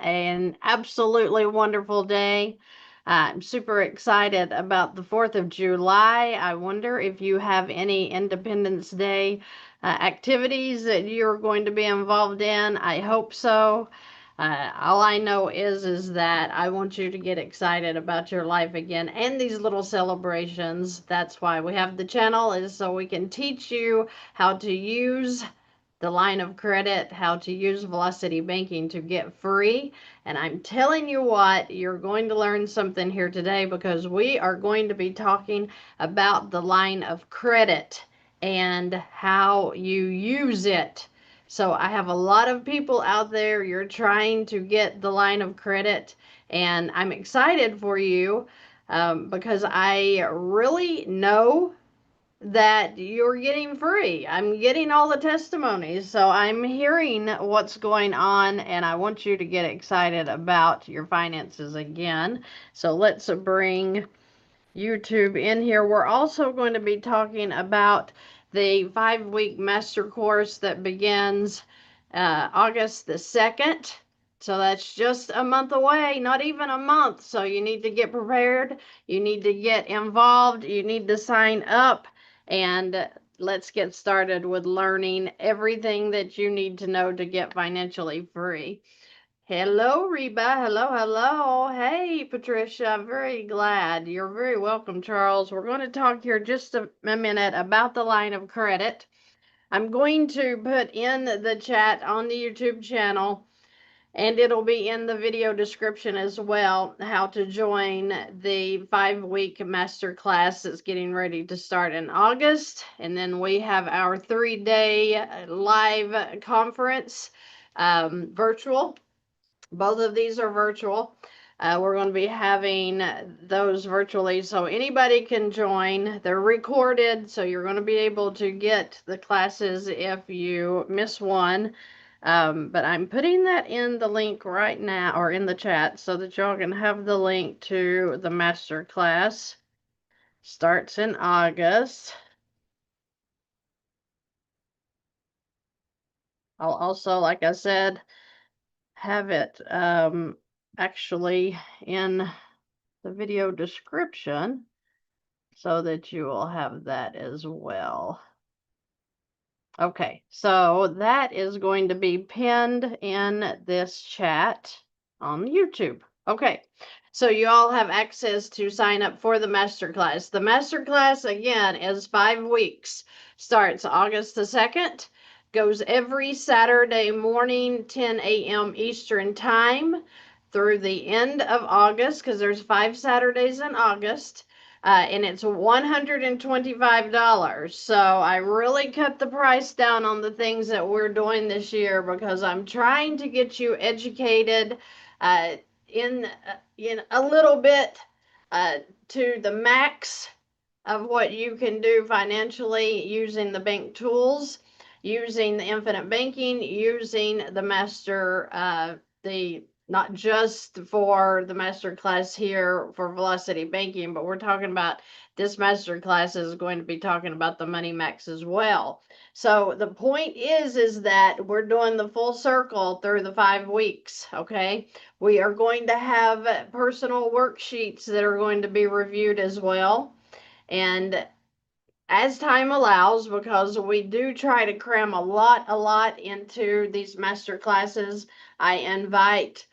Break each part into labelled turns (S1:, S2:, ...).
S1: an absolutely wonderful day. I'm super excited about the 4th of July. I wonder if you have any Independence Day activities that you're going to be involved in. I hope so. All I know is that I want you to get excited about your life again and these little celebrations. That's why we have the channel, is so we can teach you how to use the line of credit, how to use Velocity Banking to get free. And I'm telling you what, you're going to learn something here today, because we are going to be talking about the line of credit and how you use it. So I have a lot of people out there, you're trying to get the line of credit, and I'm excited for you because I really know that you're getting free. I'm getting all the testimonies, so I'm hearing what's going on, and I want you to get excited about your finances again. So let's bring YouTube in here. We're also going to be talking about the 5-week master course that begins August the 2nd. So that's just a month away, not even a month. So you need to get prepared. You need to get involved. You need to sign up. And let's get started with learning everything that you need to know to get financially free. Hello, Reba. Hello, hello. Hey, Patricia. I'm very glad. You're very welcome, Charles. We're going to talk here just a minute about the line of credit. I'm going to put in the chat on the YouTube channel, and it'll be in the video description as well, how to join the 5-week master class that's getting ready to start in August. And then we have our 3-day live conference, virtual. Both of these are virtual. We're going to be having those virtually, so anybody can join. They're recorded, so you're going to be able to get the classes if you miss one. But I'm putting that in the link right now, or in the chat, so that y'all can have the link to the master class. Starts in August. I'll also, like I said, have it actually in the video description so that you will have that as well. Okay, so that is going to be pinned in this chat on YouTube. Okay, so you all have access to sign up for the masterclass. The masterclass, again, is 5 weeks. Starts August the 2nd, goes every Saturday morning, 10 a.m. Eastern Time, through the end of August, because there's 5 Saturdays in August. And it's $125. So I really cut the price down on the things that we're doing this year, because I'm trying to get you educated in a little bit to the max of what you can do financially using the bank tools, using the infinite banking, using the master, not just for the master class here for Velocity Banking, but we're talking about this master class is going to be talking about the Money Max as well. So the point is that we're doing the full circle through the 5 weeks, okay? We are going to have personal worksheets that are going to be reviewed as well. And as time allows, because we do try to cram a lot into these master classes, I invite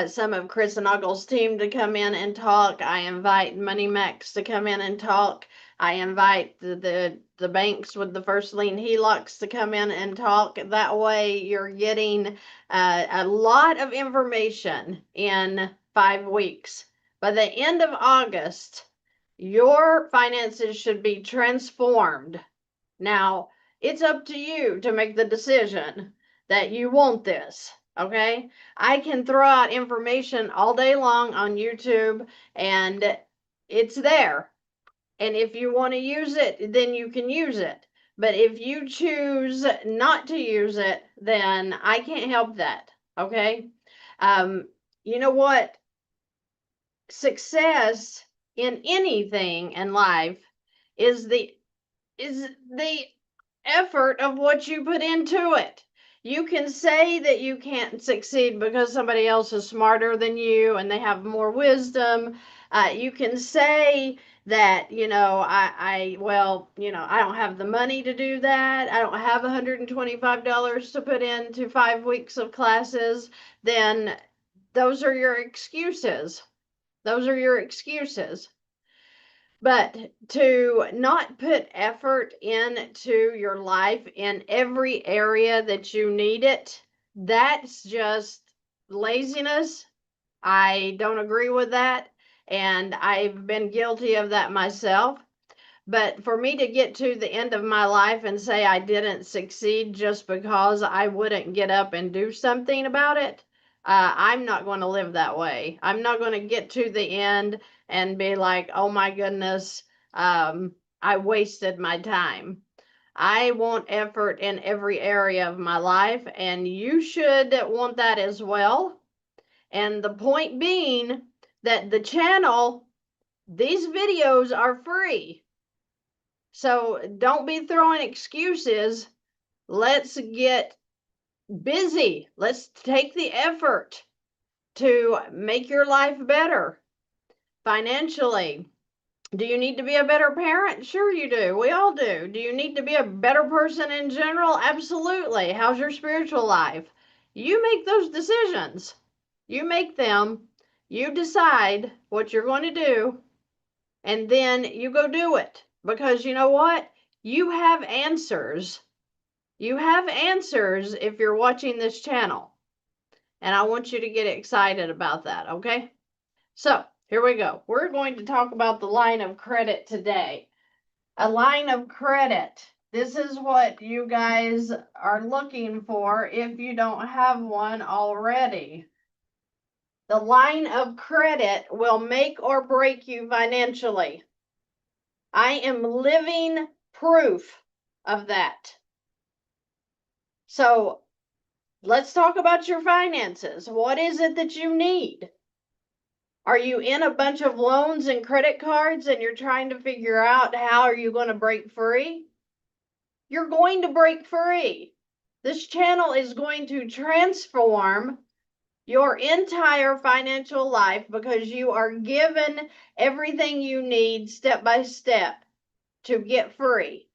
S1: some of Chris and Uggle's team to come in and talk. I invite Money Max to come in and talk. I invite the banks with the first lien HELOCs to come in and talk. That way you're getting a lot of information in 5 weeks. By the end of August, your finances should be transformed. Now, it's up to you to make the decision that you want this. Okay, I can throw out information all day long on YouTube, and it's there. And if you want to use it, then you can use it. But if you choose not to use it, then I can't help that. Okay. You know what? Success in anything in life is the effort of what you put into it. You can say that you can't succeed because somebody else is smarter than you and they have more wisdom. You can say that, well, I don't have the money to do that. I don't have $125 to put into 5 weeks of classes. Then those are your excuses. Those are your excuses. But to not put effort into your life in every area that you need it, that's just laziness. I don't agree with that. And I've been guilty of that myself. But for me to get to the end of my life and say I didn't succeed just because I wouldn't get up and do something about it, I'm not going to live that way. I'm not going to get to the end and be like, oh my goodness, I wasted my time. I want effort in every area of my life, and you should want that as well. And the point being that the channel, these videos are free. So don't be throwing excuses. Let's get busy. Let's take the effort to make your life better financially. Do you need to be a better parent? Sure you do. We all do. Do you need to be a better person in general? Absolutely. How's your spiritual life? You make those decisions. You make them. You decide what you're going to do, and then you go do it. Because you know what? You have answers. You have answers if you're watching this channel. And I want you to get excited about that, okay? So, here we go. We're going to talk about the line of credit today. A line of credit. This is what you guys are looking for if you don't have one already. The line of credit will make or break you financially. I am living proof of that. So let's talk about your finances. What is it that you need? Are you in a bunch of loans and credit cards and you're trying to figure out how are you going to break free? You're going to break free. This channel is going to transform your entire financial life because you are given everything you need step by step to get free.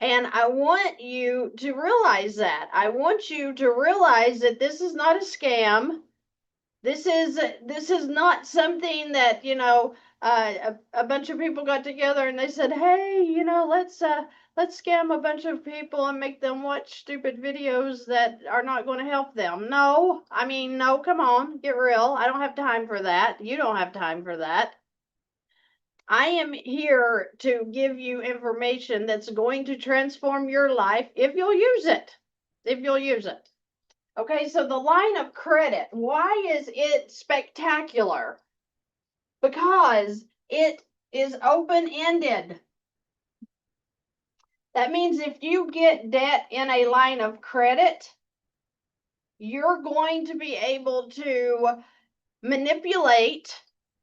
S1: And I want you to realize that. I want you to realize that this is not a scam. This is not something that, a bunch of people got together and they said, hey, let's scam a bunch of people and make them watch stupid videos that are not going to help them. No, no, come on, get real. I don't have time for that. You don't have time for that. I am here to give you information that's going to transform your life if you'll use it. If you'll use it. Okay, so the line of credit, why is it spectacular? Because it is open-ended. That means if you get debt in a line of credit, you're going to be able to manipulate.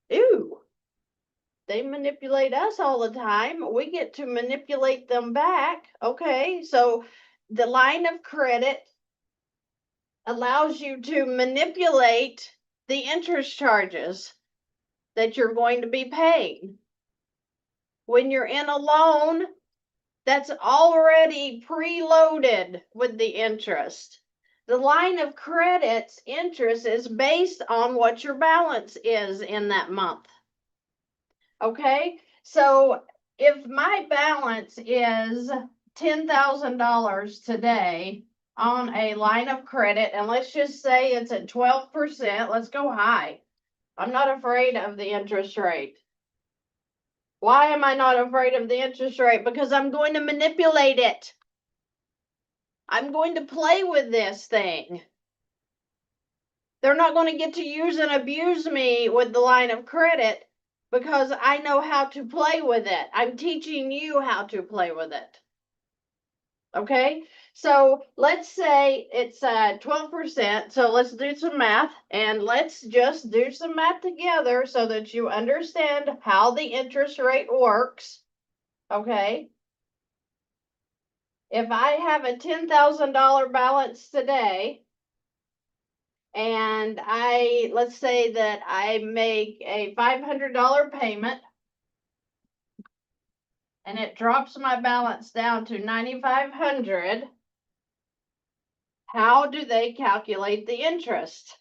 S1: They manipulate us all the time. We get to manipulate them back. Okay, so the line of credit allows you to manipulate the interest charges that you're going to be paying. When you're in a loan, that's already preloaded with the interest. The line of credit's interest is based on what your balance is in that month. Okay, so if my balance is $10,000 today on a line of credit, and let's just say it's at 12%, let's go high. I'm not afraid of the interest rate. Why am I not afraid of the interest rate? Because I'm going to manipulate it. I'm going to play with this thing. They're not going to get to use and abuse me with the line of credit because I know how to play with it. I'm teaching you how to play with it. Okay, so let's say it's 12%. So let's do some math, and let's just do some math together so that you understand how the interest rate works. Okay. if I have a $10,000 balance today, and let's say that I make a $500 payment, and it drops my balance down to $9,500, how do they calculate the interest?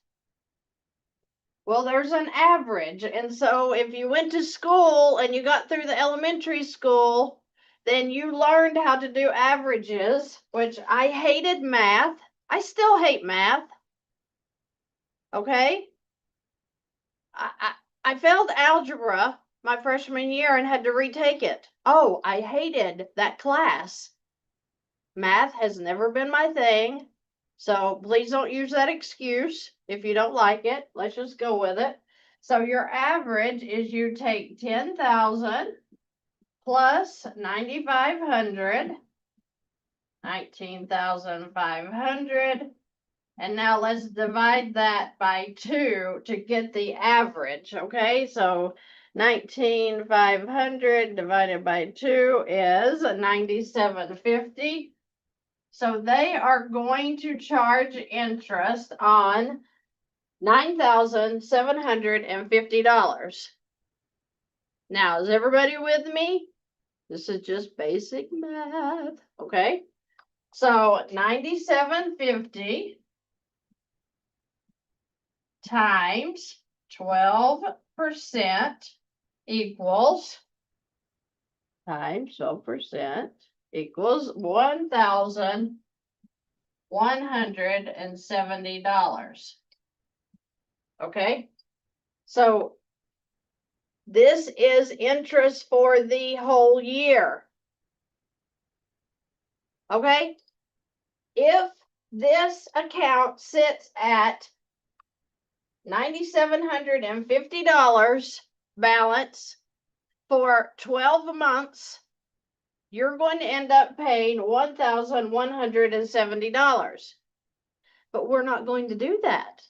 S1: Well, there's an average. And so if you went to school and you got through the elementary school, then you learned how to do averages, which I hated math. I still hate math. Okay? I failed algebra my freshman year and had to retake it. Oh, I hated that class. Math has never been my thing. So please don't use that excuse if you don't like it. Let's just go with it. So your average is you take 10,000 plus 9,500, 19,500. And now let's divide that by 2 to get the average. Okay, so 19,500 divided by 2 is 97.50. So they are going to charge interest on $9,750. Now, is everybody with me? This is just basic math, okay? So $97.50 times 12% equals $1,170. Okay, so this is interest for the whole year. Okay, if this account sits at $9,750 balance for 12 months, you're going to end up paying $1,170. But we're not going to do that.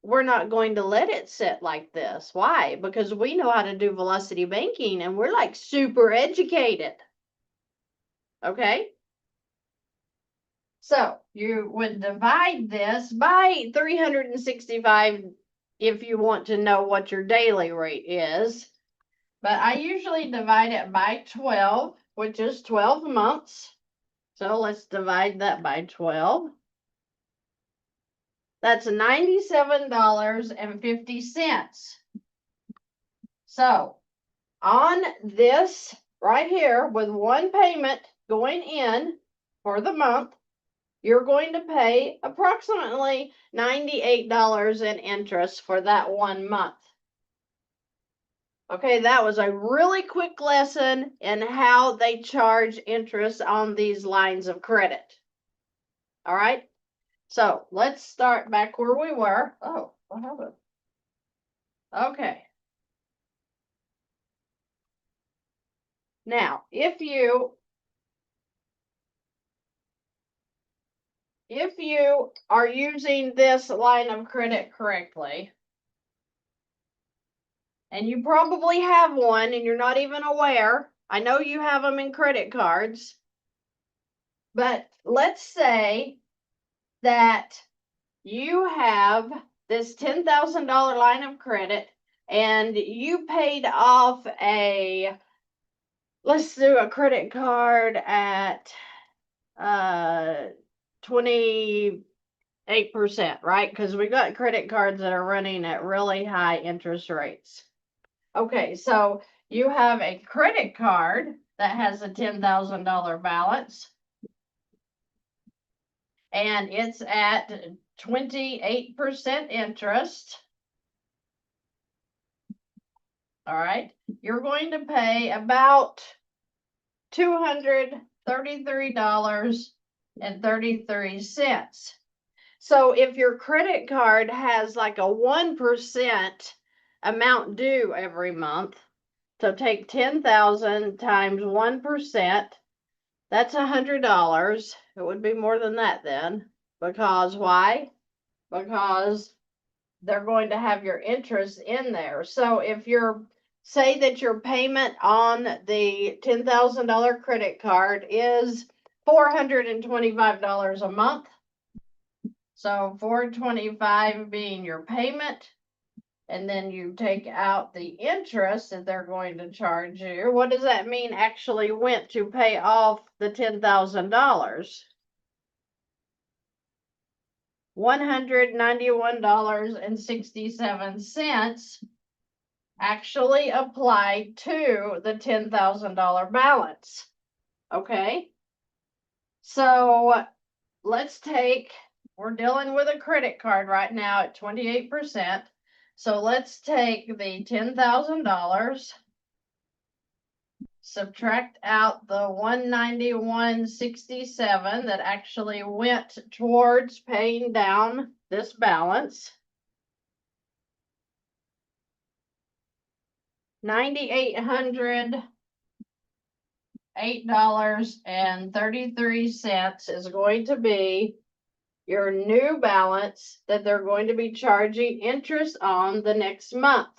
S1: We're not going to let it sit like this. Why? Because we know how to do velocity banking and we're like super educated. Okay? So you would divide this by 365 if you want to know what your daily rate is. But I usually divide it by 12, which is 12 months. So let's divide that by 12. That's $97.50. So on this right here, with one payment going in for the month, you're going to pay approximately $98 in interest for that 1 month. Okay, that was a really quick lesson in how they charge interest on these lines of credit. All right, so let's start back where we were. Oh, what happened? Okay. Now, if you are using this line of credit correctly, and you probably have one and you're not even aware. I know you have them in credit cards, but let's say that you have this $10,000 line of credit and you paid off let's do a credit card at 28%, right? Because we got credit cards that are running at really high interest rates. Okay, so you have a credit card that has a $10,000 balance, and it's at 28% interest. All right, you're going to pay about $233.33. So if your credit card has like a 1% amount due every month, so take 10,000 times 1%, that's $100. It would be more than that then, because why? Because they're going to have your interest in there. So if say that your payment on the $10,000 credit card is $425 a month. So $425 being your payment. And then you take out the interest that they're going to charge you. What does that mean actually went to pay off the $10,000? $191.67 actually applied to the $10,000 balance. Okay? So let's take, we're dealing with a credit card right now at 28%. So let's take the $10,000, subtract out the $191.67 that actually went towards paying down this balance. $9,808.33 is going to be your new balance that they're going to be charging interest on the next month.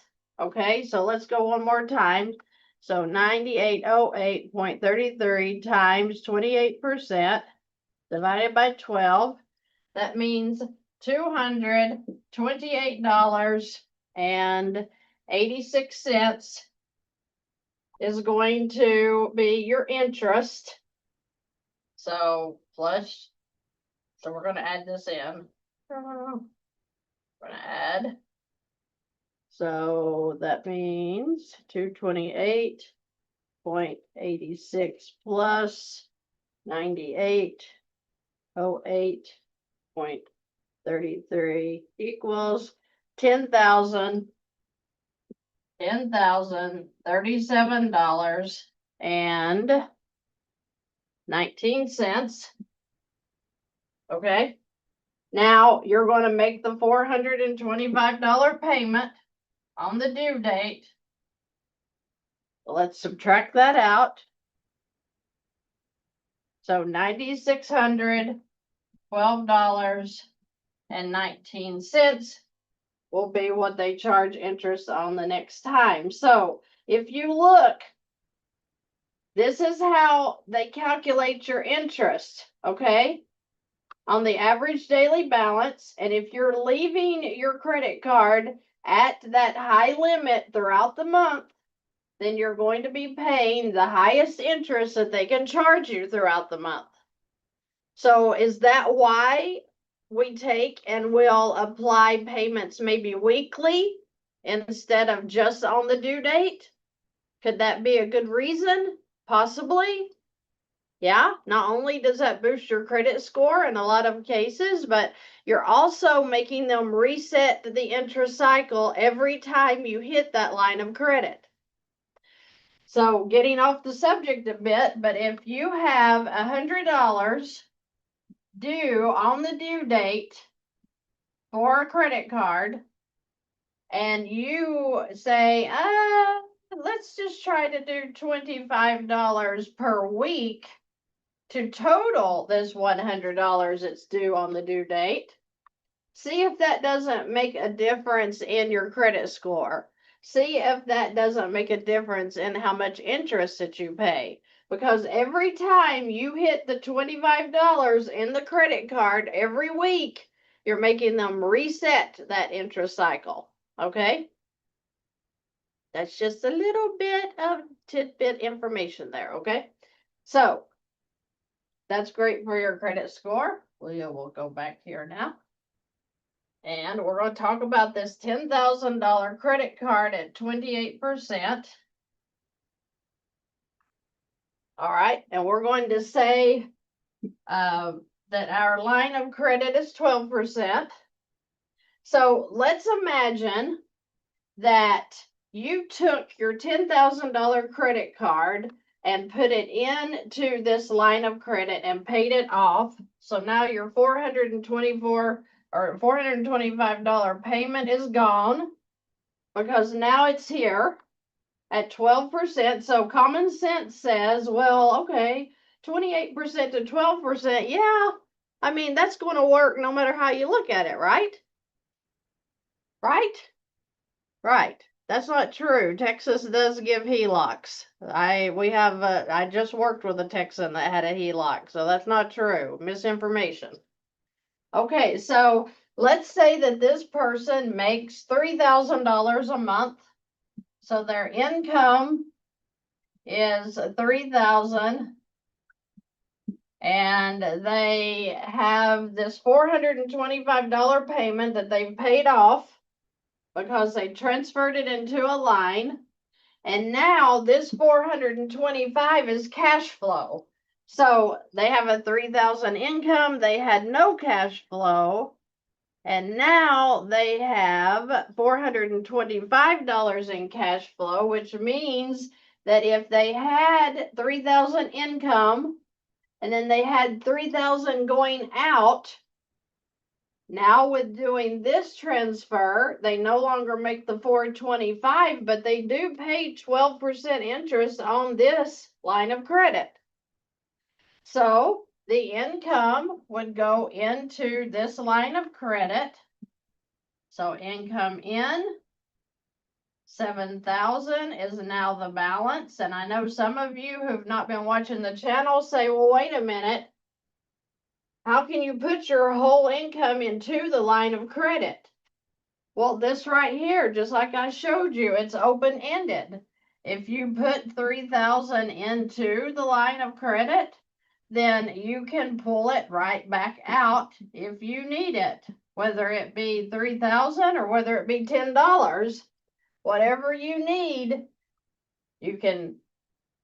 S1: Okay, so let's go one more time. So 9808.33 times 28% divided by 12. That means $228.86 is going to be your interest. So plus, so we're going to add this in. We're going to add. So that means 228.86 plus 9808.33 equals $10,037.19. Okay. Now you're going to make the $425 payment on the due date. Let's subtract that out. So $9,612.19 will be what they charge interest on the next time. So if you look, this is how they calculate your interest, okay? On the average daily balance. And if you're leaving your credit card at that high limit throughout the month, then you're going to be paying the highest interest that they can charge you throughout the month. So is that why we take and will apply payments maybe weekly instead of just on the due date? Could that be a good reason? Possibly. Yeah, not only does that boost your credit score in a lot of cases, but you're also making them reset the interest cycle every time you hit that line of credit. So getting off the subject a bit, but if you have $100 due on the due date for a credit card, and you say, let's just try to do $25 per week to total this $100 that's due on the due date. See if that doesn't make a difference in your credit score. See if that doesn't make a difference in how much interest that you pay. Because every time you hit the $25 in the credit card every week, you're making them reset that interest cycle. Okay? That's just a little bit of tidbit information there. Okay? So, that's great for your credit score. We'll go back here now. And we're going to talk about this $10,000 credit card at 28%. All right. And we're going to say that our line of credit is 12%. So let's imagine that you took your $10,000 credit card and put it into this line of credit and paid it off. So now your $425 payment is gone because now it's here at 12%. So common sense says, well, okay, 28% to 12%. Yeah, I mean, that's going to work no matter how you look at it, right? Right? Right. That's not true. Texas does give HELOCs. I just worked with a Texan that had a HELOC, so that's not true. Misinformation. Okay, so let's say that this person makes $3,000 a month. So their income is $3,000, and they have this $425 payment that they've paid off because they transferred it into a line. And now this 425 is cash flow. So they have a 3,000 income, they had no cash flow, and now they have $425 in cash flow, which means that if they had 3,000 income and then they had 3,000 going out, now with doing this transfer, they no longer make the 425, but they do pay 12% interest on this line of credit. So the income would go into this line of credit. So income in 7,000 is now the balance. And I know some of you who've not been watching the channel say, well, wait a minute. How can you put your whole income into the line of credit? Well, this right here, just like I showed you, it's open-ended. If you put 3,000 into the line of credit, then you can pull it right back out if you need it, whether it be 3,000 or whether it be $10, whatever you need, you can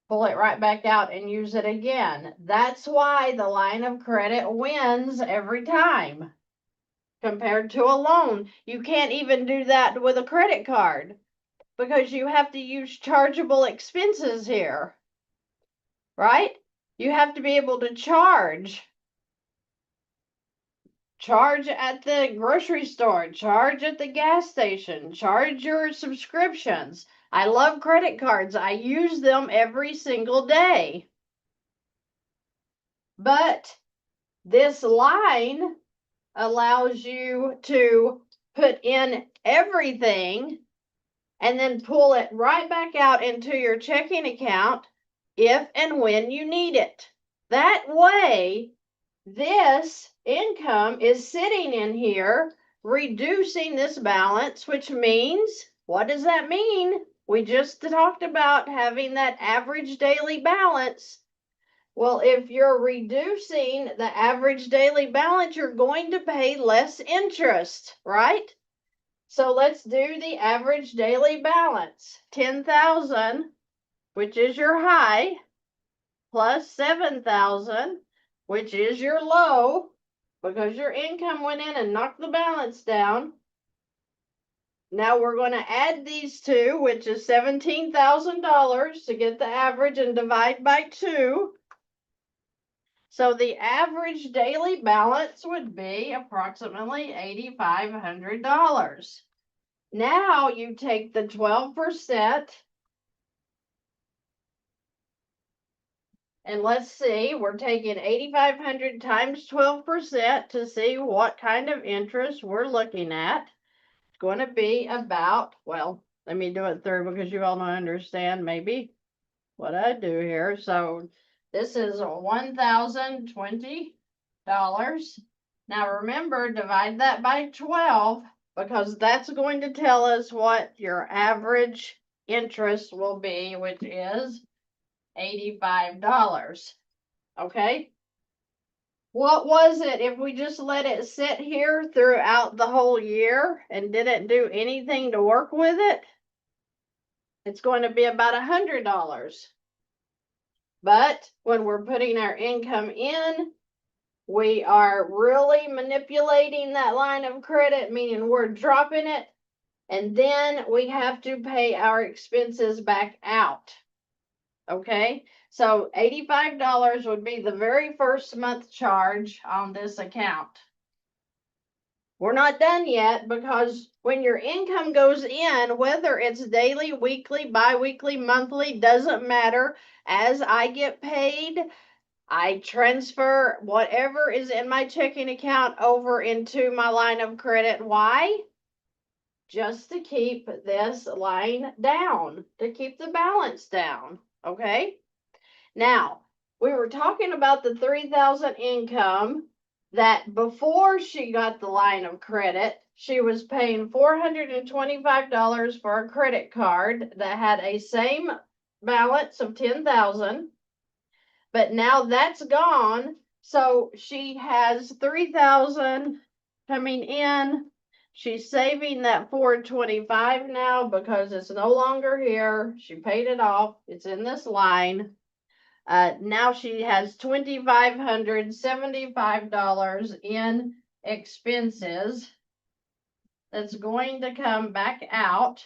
S1: pull it right back out and use it again. That's why the line of credit wins every time compared to a loan. You can't even do that with a credit card because you have to use chargeable expenses here, right? You have to be able to charge at the grocery store, charge at the gas station, charge your subscriptions. I love credit cards. I use them every single day. But this line allows you to put in everything and then pull it right back out into your checking account if and when you need it. That way, this income is sitting in here, reducing this balance, which means, what does that mean? We just talked about having that average daily balance. Well, if you're reducing the average daily balance, you're going to pay less interest, right? So let's do the average daily balance. 10,000, which is your high, plus 7,000, which is your low, because your income went in and knocked the balance down. Now we're going to add these two, which is $17,000 to get the average and divide by 2. So the average daily balance would be approximately $8,500. Now you take the 12%, and let's see, we're taking 8,500 times 12% to see what kind of interest we're looking at. It's going to be about, well, let me do it through because you all don't understand maybe what I do here. So this is $1,020. Now remember, divide that by 12 because that's going to tell us what your average interest will be, which is $85. Okay? What was it if we just let it sit here throughout the whole year and didn't do anything to work with it? It's going to be about $100. But when we're putting our income in, we are really manipulating that line of credit, meaning we're dropping it, and then we have to pay our expenses back out. Okay, so $85 would be the very first month charge on this account. We're not done yet because when your income goes in, whether it's daily, weekly, bi-weekly, monthly, doesn't matter. As I get paid, I transfer whatever is in my checking account over into my line of credit. Why? just to keep this line down, to keep the balance down, okay? Now, we were talking about the 3,000 income that before she got the line of credit, she was paying $425 for a credit card that had a same balance of 10,000, but now that's gone. So she has 3,000 coming in. She's saving that 425 now because it's no longer here. She paid it off. It's in this line. Now she has $2,575 in expenses that's going to come back out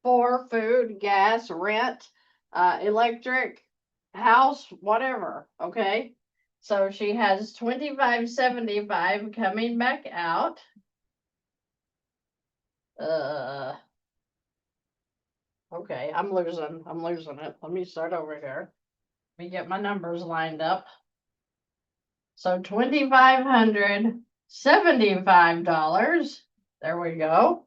S1: for food, gas, rent, electric, house, whatever. Okay. So she has $2,575 coming back out. Okay, I'm losing it. Let me start over here. Let me get my numbers lined up. So $2,575. There we go.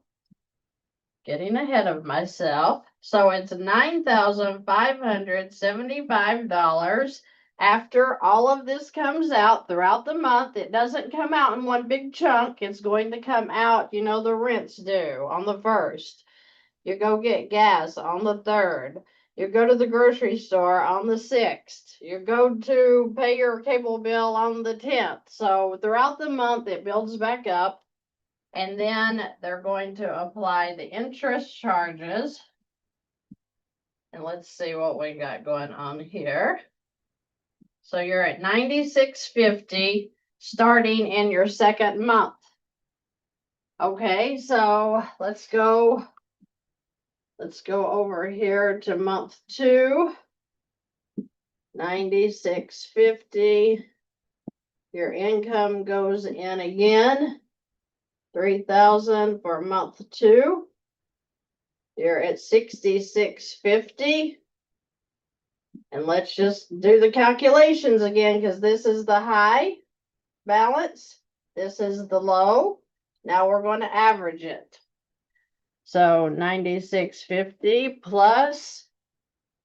S1: Getting ahead of myself. So it's $9,575 after all of this comes out throughout the month. It doesn't come out in one big chunk. It's going to come out, you know, the rent's due on the 1st. You go get gas on the 3rd. You go to the grocery store on the 6th. You go to pay your cable bill on the 10th. So throughout the month, it builds back up. And then they're going to apply the interest charges. And let's see what we got going on here. So you're at $96.50 starting in your 2nd month. Okay, so let's go over here to month 2. $96.50. Your income goes in again. 3,000 for month 2. You're at $66.50. And let's just do the calculations again, because this is the high balance. This is the low. Now we're going to average it. So $96.50 plus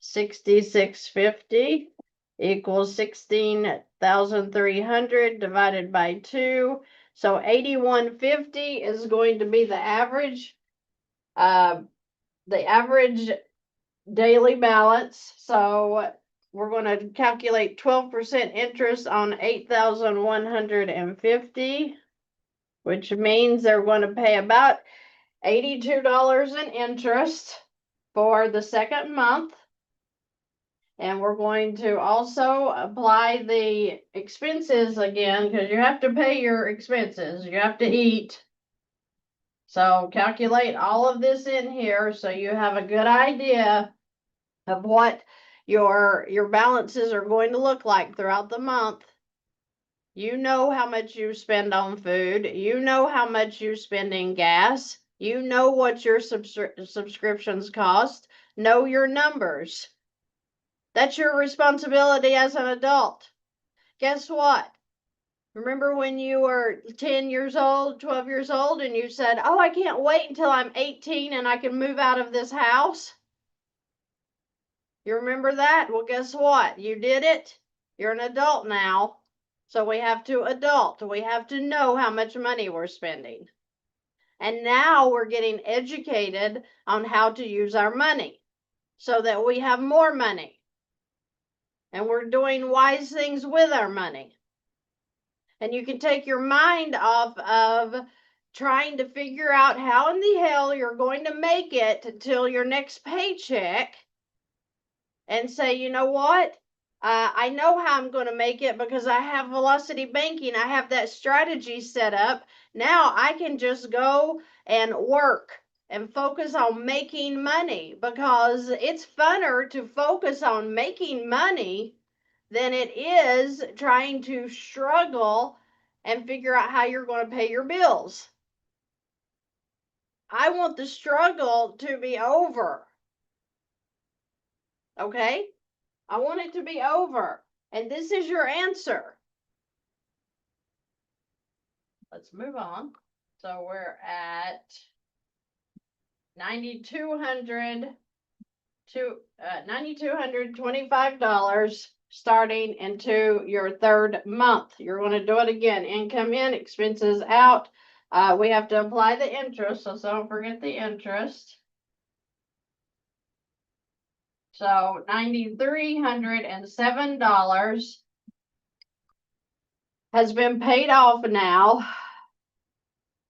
S1: $66.50 equals 16,300 divided by 2. So $81.50 is going to be the average daily balance. So we're going to calculate 12% interest on 8,150, which means they're going to pay about $82 in interest for the 2nd month. And we're going to also apply the expenses again, because you have to pay your expenses. You have to eat. So calculate all of this in here so you have a good idea of what your balances are going to look like throughout the month. You know how much you spend on food. You know how much you spend in gas. You know what your subscriptions cost. Know your numbers. That's your responsibility as an adult. Guess what? Remember when you were 10 years old, 12 years old, and you said, oh, I can't wait until I'm 18 and I can move out of this house? You remember that? Well, guess what? You did it. You're an adult now. So we have to adult. We have to know how much money we're spending. And now we're getting educated on how to use our money so that we have more money. And we're doing wise things with our money. And you can take your mind off of trying to figure out how in the hell you're going to make it until your next paycheck and say, you know what? I know how I'm going to make it because I have Velocity Banking. I have that strategy set up. Now I can just go and work and focus on making money, because it's funner to focus on making money than it is trying to struggle and figure out how you're going to pay your bills. I want the struggle to be over. Okay? I want it to be over. And this is your answer. Let's move on. So we're at $9,225 starting into your third month. You're going to do it again. Income in, expenses out. We have to apply the interest, so don't forget the interest. So $9,307 has been paid off now.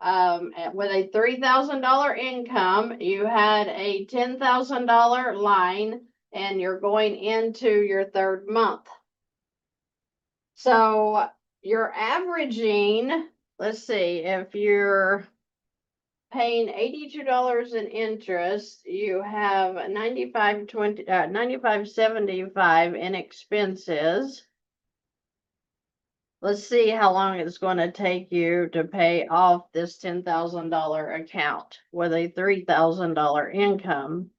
S1: With a $3,000 income, you had a $10,000 line, and you're going into your third month. So you're averaging, let's see, if you're paying $82 in interest, you have $95.75 in expenses. Let's see how long it's going to take you to pay off this $10,000 account with a $3,000 income.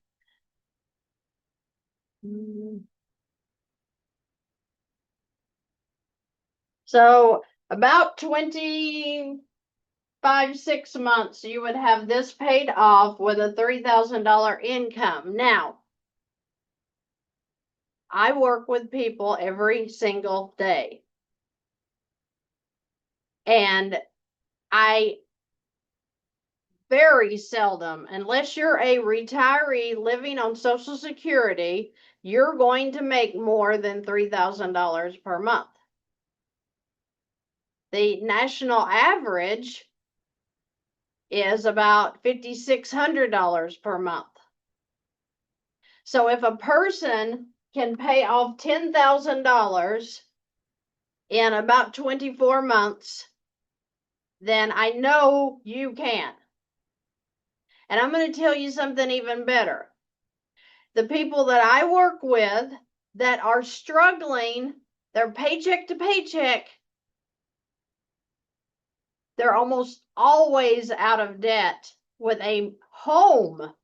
S1: So about 6 months, you would have this paid off with a $3,000 income. Now, I work with people every single day. And I very seldom, unless you're a retiree living on Social Security, you're going to make more than $3,000 per month. The national average is about $5,600 per month. So if a person can pay off $10,000 in about 24 months, then I know you can. And I'm going to tell you something even better. The people that I work with that are struggling, they're paycheck to paycheck, they're almost always out of debt with a home,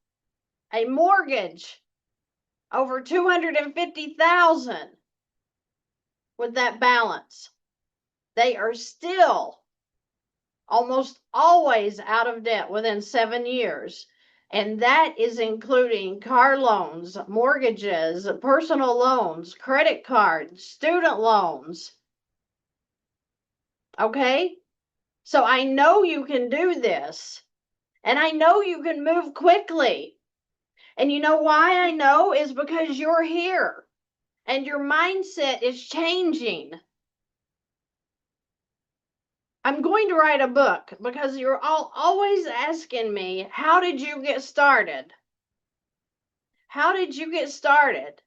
S1: a mortgage, over $250,000 with that balance. They are still almost always out of debt within 7 years. And that is including car loans, mortgages, personal loans, credit cards, student loans. Okay? So I know you can do this. And I know you can move quickly. And you know why I know is because you're here. And your mindset is changing. I'm going to write a book because you're all always asking me, how did you get started? How did you get started?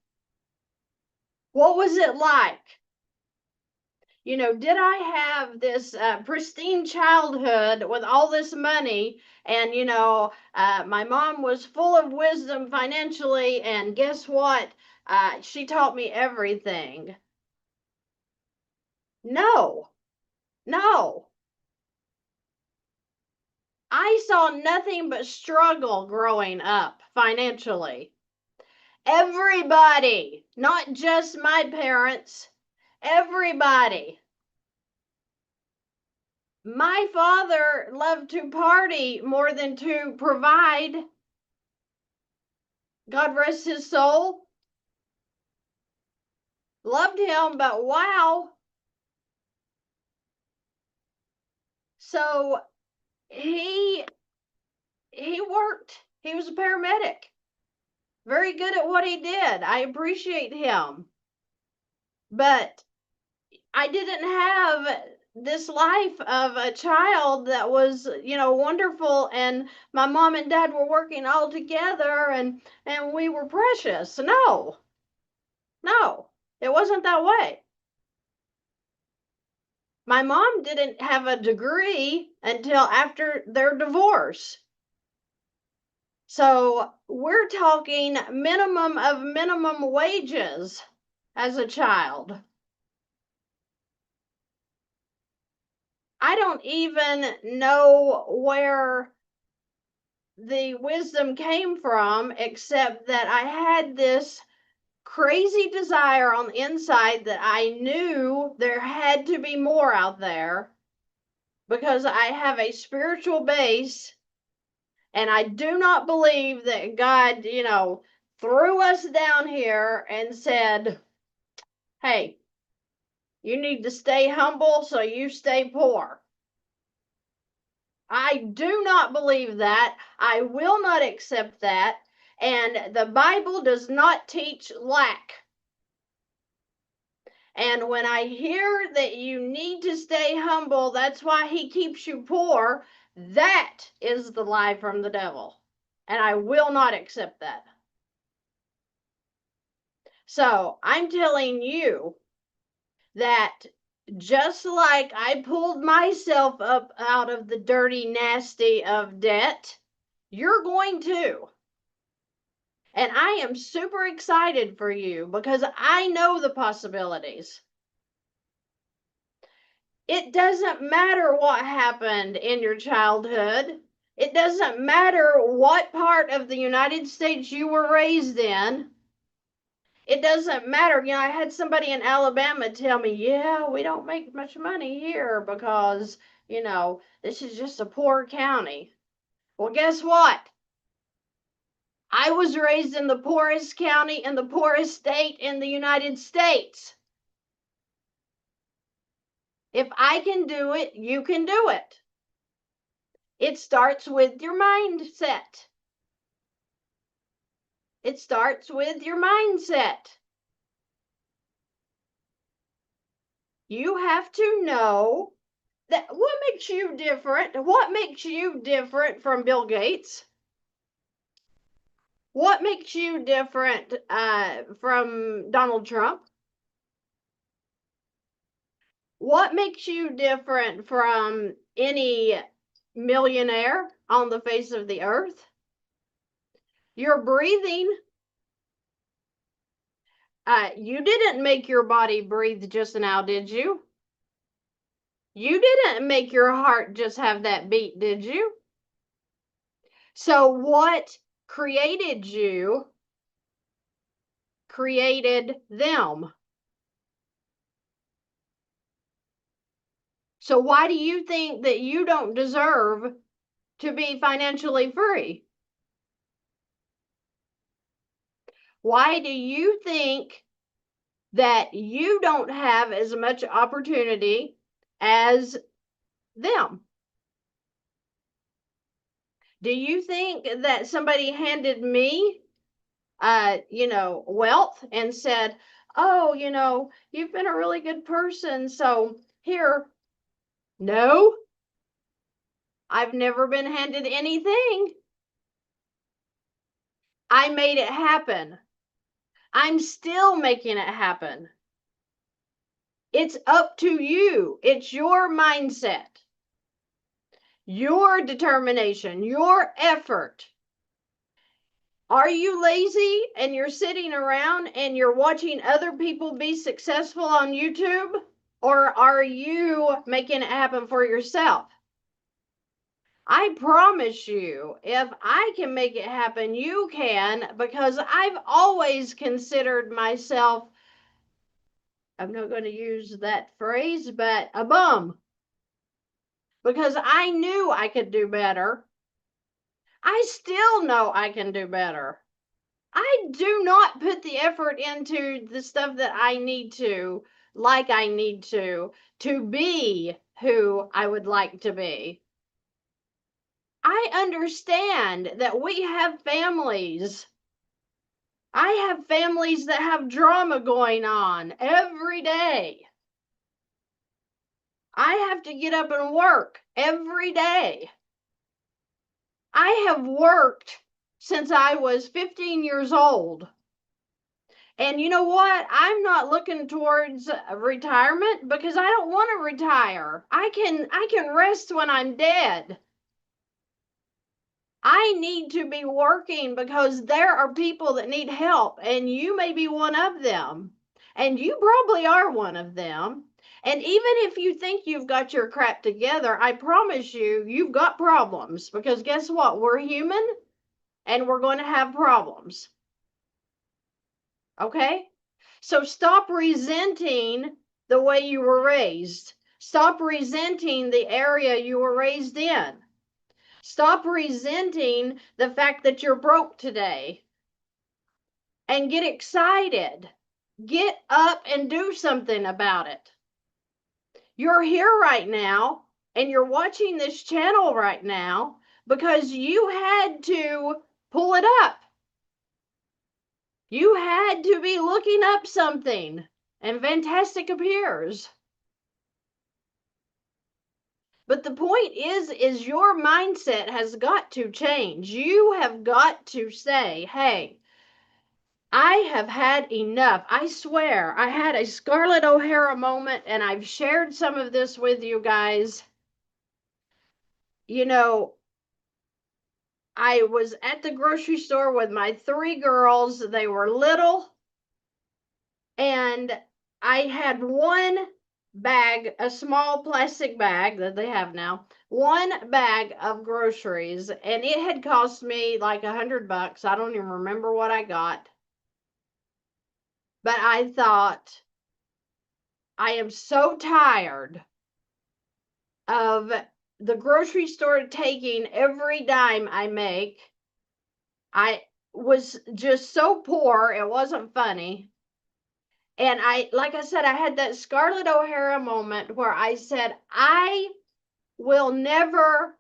S1: What was it like? You know, did I have this pristine childhood with all this money? And, you know, my mom was full of wisdom financially. And guess what? She taught me everything. No, no. I saw nothing but struggle growing up financially. Everybody, not just my parents, everybody. My father loved to party more than to provide. God rest his soul. Loved him, but wow. So he worked. He was a paramedic. Very good at what he did. I appreciate him. But I didn't have this life of a child that was, you know, wonderful, and my mom and dad were working all together, and we were precious. No, it wasn't that way. My mom didn't have a degree until after their divorce. So we're talking minimum of minimum wages as a child. I don't even know where the wisdom came from, except that I had this crazy desire on the inside that I knew there had to be more out there, because I have a spiritual base And I do not believe that God, threw us down here and said, hey, you need to stay humble, so you stay poor. I do not believe that. I will not accept that. And the Bible does not teach lack. And when I hear that you need to stay humble, that's why he keeps you poor, that is the lie from the devil. And I will not accept that. So I'm telling you that just like I pulled myself up out of the dirty, nasty of debt, you're going to. And I am super excited for you because I know the possibilities. It doesn't matter what happened in your childhood. It doesn't matter what part of the United States you were raised in. It doesn't matter. I had somebody in Alabama tell me, yeah, we don't make much money here because, this is just a poor county. Well, guess what? I was raised in the poorest county in the poorest state in the United States. If I can do it, you can do it. It starts with your mindset. It starts with your mindset. You have to know that what makes you different? What makes you different from Bill Gates? What makes you different from Donald Trump? What makes you different from any millionaire on the face of the earth? Your breathing. You didn't make your body breathe just now, did you? You didn't make your heart just have that beat, did you? So what created you created them. So why do you think that you don't deserve to be financially free? Why do you think that you don't have as much opportunity as them? Do you think that somebody handed me, wealth and said, oh, you've been a really good person, so here? No, I've never been handed anything. I made it happen. I'm still making it happen. It's up to you. It's your mindset, your determination, your effort. Are you lazy and you're sitting around and you're watching other people be successful on YouTube? Or are you making it happen for yourself? I promise you, if I can make it happen, you can, because I've always considered myself, I'm not going to use that phrase, but a bum. Because I knew I could do better. I still know I can do better. I do not put the effort into the stuff that I need to, like I need to be who I would like to be. I understand that we have families. I have families that have drama going on every day. I have to get up and work every day. I have worked since I was 15 years old. And you know what? I'm not looking towards retirement because I don't want to retire. I can rest when I'm dead. I need to be working because there are people that need help, and you may be one of them. And you probably are one of them. And even if you think you've got your crap together, I promise you, you've got problems, because guess what? We're human and we're going to have problems. Okay? So stop resenting the way you were raised. Stop resenting the area you were raised in. Stop resenting the fact that you're broke today and get excited. Get up and do something about it. You're here right now and you're watching this channel right now because you had to pull it up. You had to be looking up something and VANNtastic appears. But the point is your mindset has got to change. You have got to say, hey, I have had enough. I swear, I had a Scarlett O'Hara moment, and I've shared some of this with you guys. You know, I was at the grocery store with my 3 girls. They were little, and I had one bag, a small plastic bag that they have now, one bag of groceries, and it had cost me like $100. I don't even remember what I got. But I thought, I am so tired of the grocery store taking every dime I make. I was just so poor, it wasn't funny. And like I said, I had that Scarlett O'Hara moment where I said, I will never,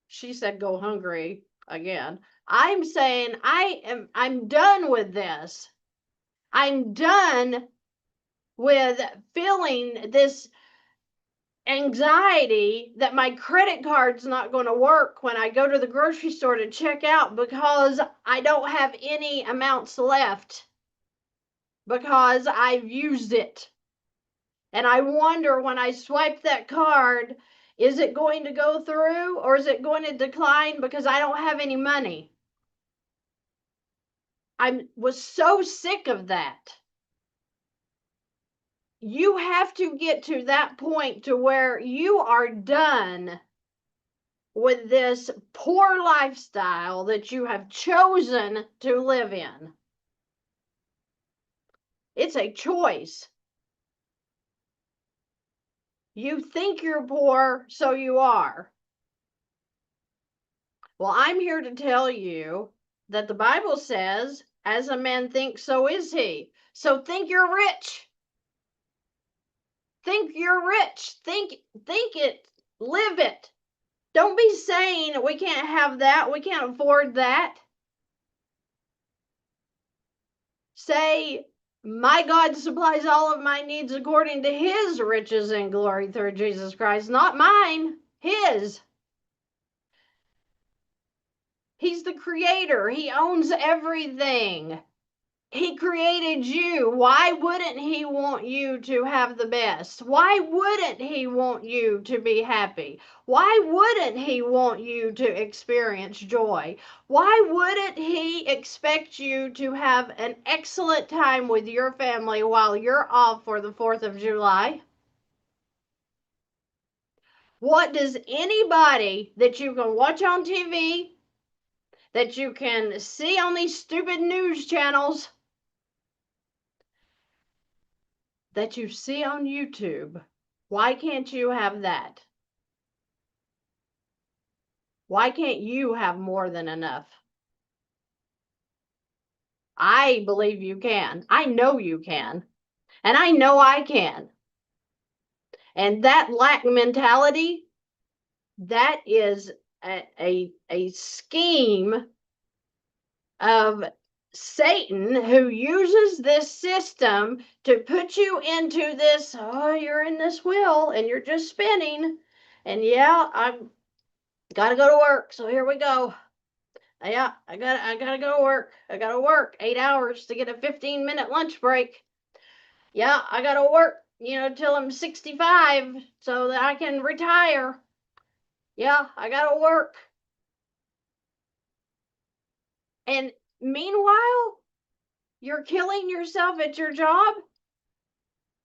S1: she said, go hungry again. I'm saying I'm done with this. I'm done with feeling this anxiety that my credit card's not going to work when I go to the grocery store to check out because I don't have any amounts left because I've used it. And I wonder when I swipe that card, is it going to go through or is it going to decline because I don't have any money? I was so sick of that. You have to get to that point to where you are done with this poor lifestyle that you have chosen to live in. It's a choice. You think you're poor, so you are. Well, I'm here to tell you that the Bible says, as a man thinks, so is he. So think you're rich. Think you're rich. Think it. Live it. Don't be saying we can't have that. We can't afford that. Say, my God supplies all of my needs according to his riches and glory through Jesus Christ, not mine, his. He's the creator. He owns everything. He created you. Why wouldn't he want you to have the best? Why wouldn't he want you to be happy? Why wouldn't he want you to experience joy? Why wouldn't he expect you to have an excellent time with your family while you're off for the 4th of July? What does anybody that you can watch on TV, that you can see on these stupid news channels, that you see on YouTube, why can't you have that? Why can't you have more than enough? I believe you can. I know you can. And I know I can. And that lack mentality, that is a scheme of Satan, who uses this system to put you into this, oh, you're in this wheel and you're just spinning. And yeah, I've got to go to work. So here we go. Yeah, I gotta go to work. I gotta work 8 hours to get a 15-minute lunch break. Yeah, I gotta work, till I'm 65 so that I can retire. Yeah, I gotta work. And meanwhile, you're killing yourself at your job.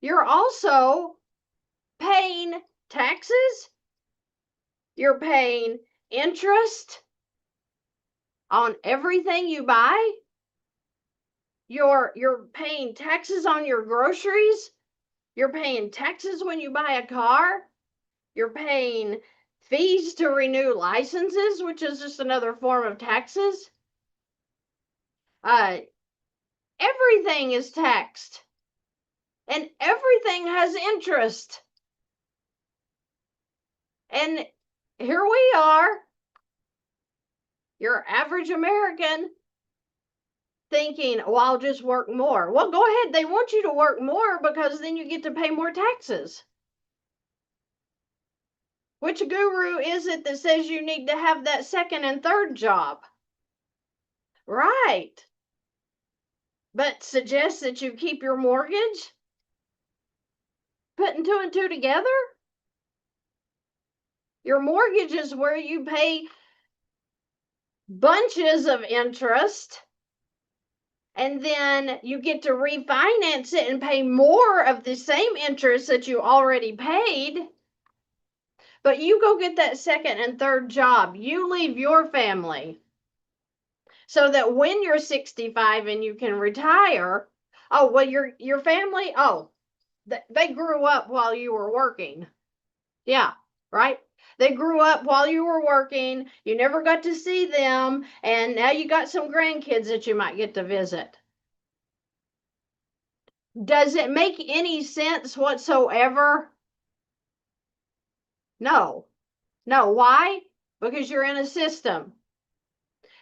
S1: You're also paying taxes. You're paying interest on everything you buy. You're paying taxes on your groceries. You're paying taxes when you buy a car. You're paying fees to renew licenses, which is just another form of taxes. Everything is taxed, and everything has interest. And here we are, your average American, thinking, well, I'll just work more. Well, go ahead. They want you to work more because then you get to pay more taxes. Which guru is it that says you need to have that second and third job? Right. But suggests that you keep your mortgage? Putting two and two together? Your mortgage is where you pay bunches of interest, and then you get to refinance it and pay more of the same interest that you already paid. But you go get that second and third job. You leave your family so that when you're 65 and you can retire, oh, well, your family, oh, they grew up while you were working. Yeah, right? They grew up while you were working. You never got to see them. And now you got some grandkids that you might get to visit. Does it make any sense whatsoever? No. No. Why? Because you're in a system.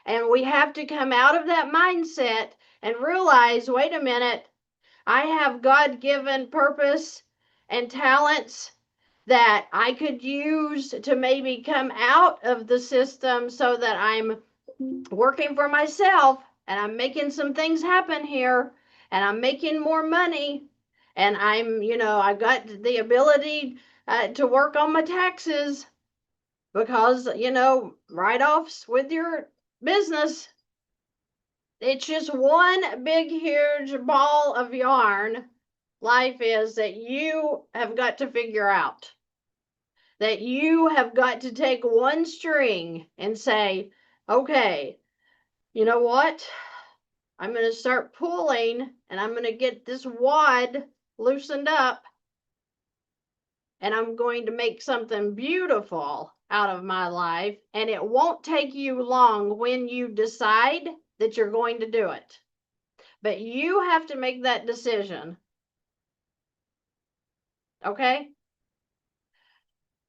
S1: And we have to come out of that mindset and realize, wait a minute, I have God-given purpose and talents that I could use to maybe come out of the system so that I'm working for myself and I'm making some things happen here and I'm making more money and I've got the ability to work on my taxes because, write-offs with your business. It's just one big, huge ball of yarn. Life is that you have got to figure out. That you have got to take one string and say, okay, you know what? I'm going to start pulling and I'm going to get this wad loosened up and I'm going to make something beautiful out of my life. And it won't take you long when you decide that you're going to do it. But you have to make that decision. Okay?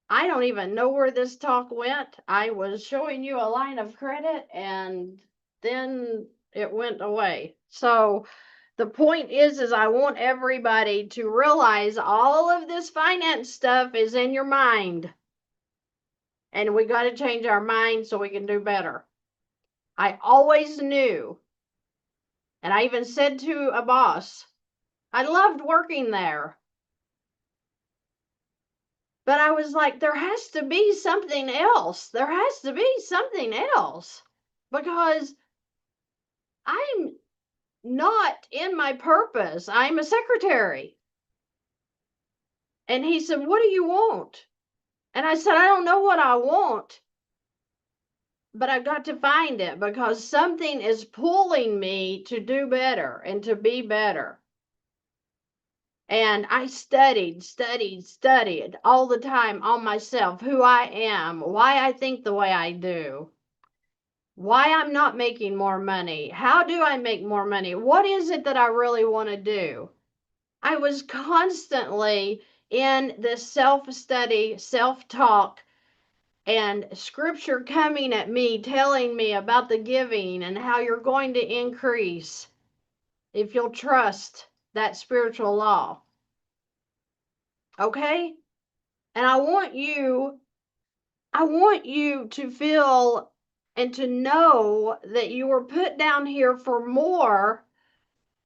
S1: I don't even know where this talk went. I was showing you a line of credit and then it went away. So the point is I want everybody to realize all of this finance stuff is in your mind. And we got to change our mind so we can do better. I always knew, and I even said to a boss, I loved working there. But I was like, there has to be something else. There has to be something else. Because I'm not in my purpose. I'm a secretary. And he said, what do you want? And I said, I don't know what I want. But I've got to find it because something is pulling me to do better and to be better. And I studied all the time on myself, who I am, why I think the way I do, why I'm not making more money, how do I make more money, what is it that I really want to do. I was constantly in this self-study, self-talk, and scripture coming at me, telling me about the giving and how you're going to increase if you'll trust that spiritual law. Okay? And I want you to feel and to know that you were put down here for more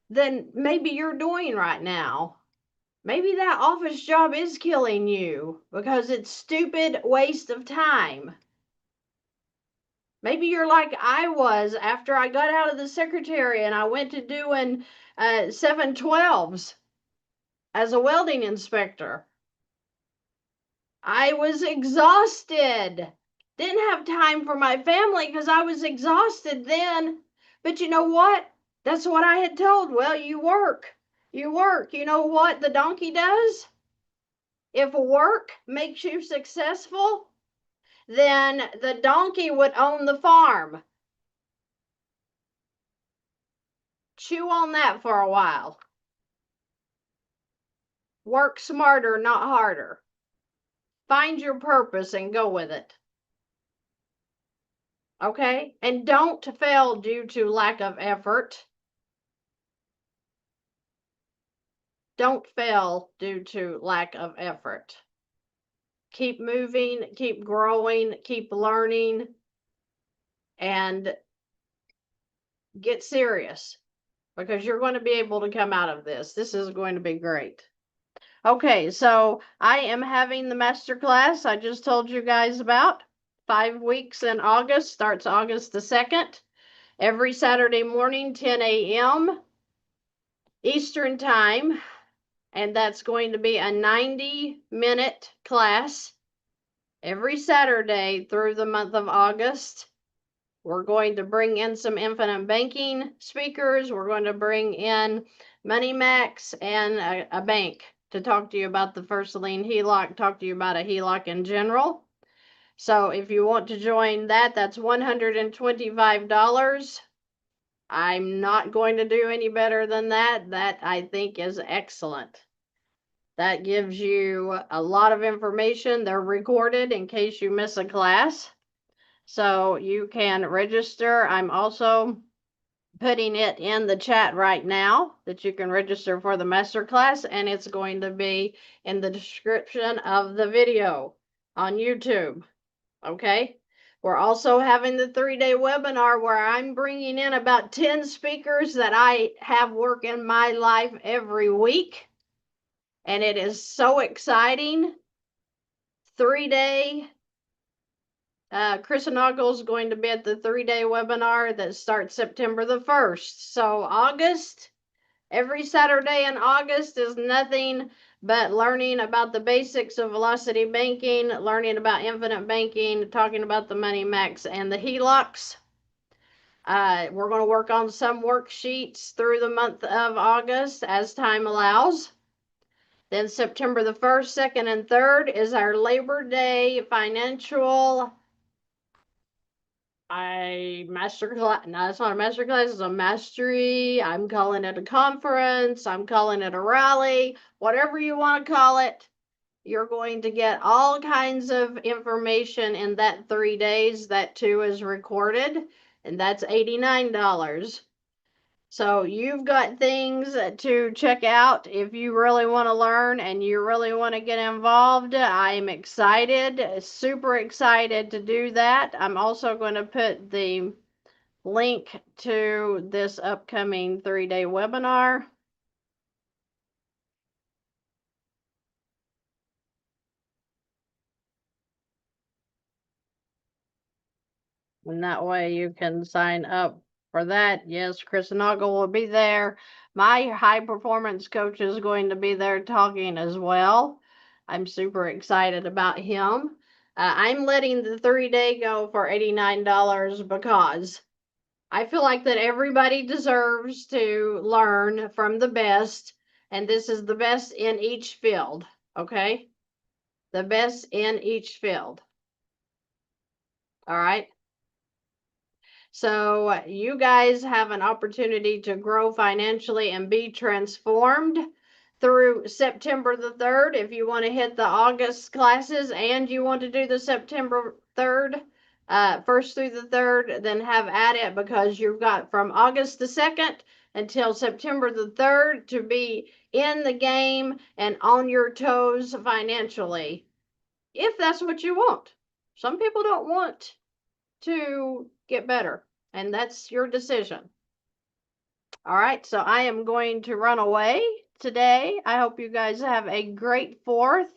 S1: than maybe you're doing right now. Maybe that office job is killing you because it's stupid waste of time. Maybe you're like I was after I got out of the secretary and I went to doing 712s as a welding inspector. I was exhausted. Didn't have time for my family because I was exhausted then. But you know what? That's what I had told. Well, you work. You work. You know what the donkey does? If work makes you successful, then the donkey would own the farm. Chew on that for a while. Work smarter, not harder. Find your purpose and go with it. Okay? And don't fail due to lack of effort. Don't fail due to lack of effort. Keep moving, keep growing, keep learning, and get serious because you're going to be able to come out of this. This is going to be great. Okay, so I am having the masterclass I just told you guys about. 5 weeks in August, starts August the 2nd. Every Saturday morning, 10 a.m. Eastern Time. And that's going to be a 90-minute class every Saturday through the month of August. We're going to bring in some infinite banking speakers. We're going to bring in Money Max and a bank to talk to you about the first lien HELOC, talk to you about a HELOC in general. So if you want to join that, that's $125. I'm not going to do any better than that. That I think is excellent. That gives you a lot of information. They're recorded in case you miss a class. So you can register. I'm also putting it in the chat right now that you can register for the masterclass, and it's going to be in the description of the video on YouTube. Okay? We're also having the 3-day webinar where I'm bringing in about 10 speakers that I have work in my life every week. And it is so exciting. 3-day. Chris and Uncle is going to be at the 3-day webinar that starts September the 1st. So August, every Saturday in August is nothing but learning about the basics of velocity banking, learning about infinite banking, talking about the Money Max and the HELOCs. We're going to work on some worksheets through the month of August as time allows. Then September the 1st, 2nd, and 3rd is our Labor Day financial master class. No, it's not a master class, it's a mastery. I'm calling it a conference. I'm calling it a rally. Whatever you want to call it. You're going to get all kinds of information in that 3 days. That too is recorded, and that's $89. So you've got things to check out if you really want to learn and you really want to get involved. I'm excited, super excited to do that. I'm also going to put the link to this upcoming 3-day webinar. And that way you can sign up for that. Yes, Chris Noggle will be there. My high performance coach is going to be there talking as well. I'm super excited about him. I'm letting the 3-day go for $89 because I feel like that everybody deserves to learn from the best, and this is the best in each field, okay? The best in each field. All right. So you guys have an opportunity to grow financially and be transformed through September the 3rd. If you want to hit the August classes and you want to do the September 3rd, 1st through the 3rd, then have at it because you've got from August the 2nd until September the 3rd to be in the game and on your toes financially, if that's what you want. Some people don't want to get better, and that's your decision. All right, so I am going to run away today. I hope you guys have a great 4th.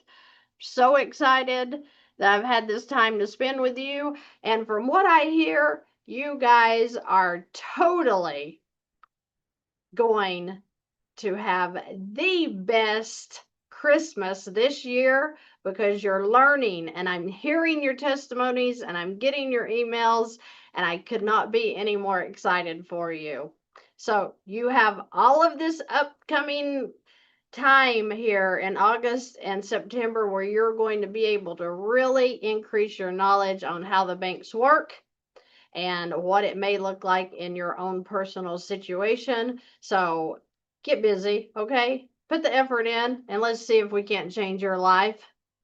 S1: So excited that I've had this time to spend with you, and from what I hear, you guys are totally going to have the best Christmas this year because you're learning, and I'm hearing your testimonies and I'm getting your emails, and I could not be any more excited for you. So you have all of this upcoming time here in August and September where you're going to be able to really increase your knowledge on how the banks work and what it may look like in your own personal situation. So get busy, okay? Put the effort in and let's see if we can't change your life.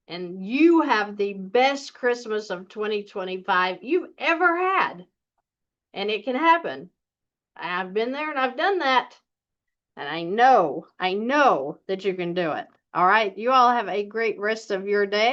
S1: And you have the best Christmas of 2025 you've ever had. And it can happen. I've been there and I've done that. And I know that you can do it. All right. You all have a great rest of your day.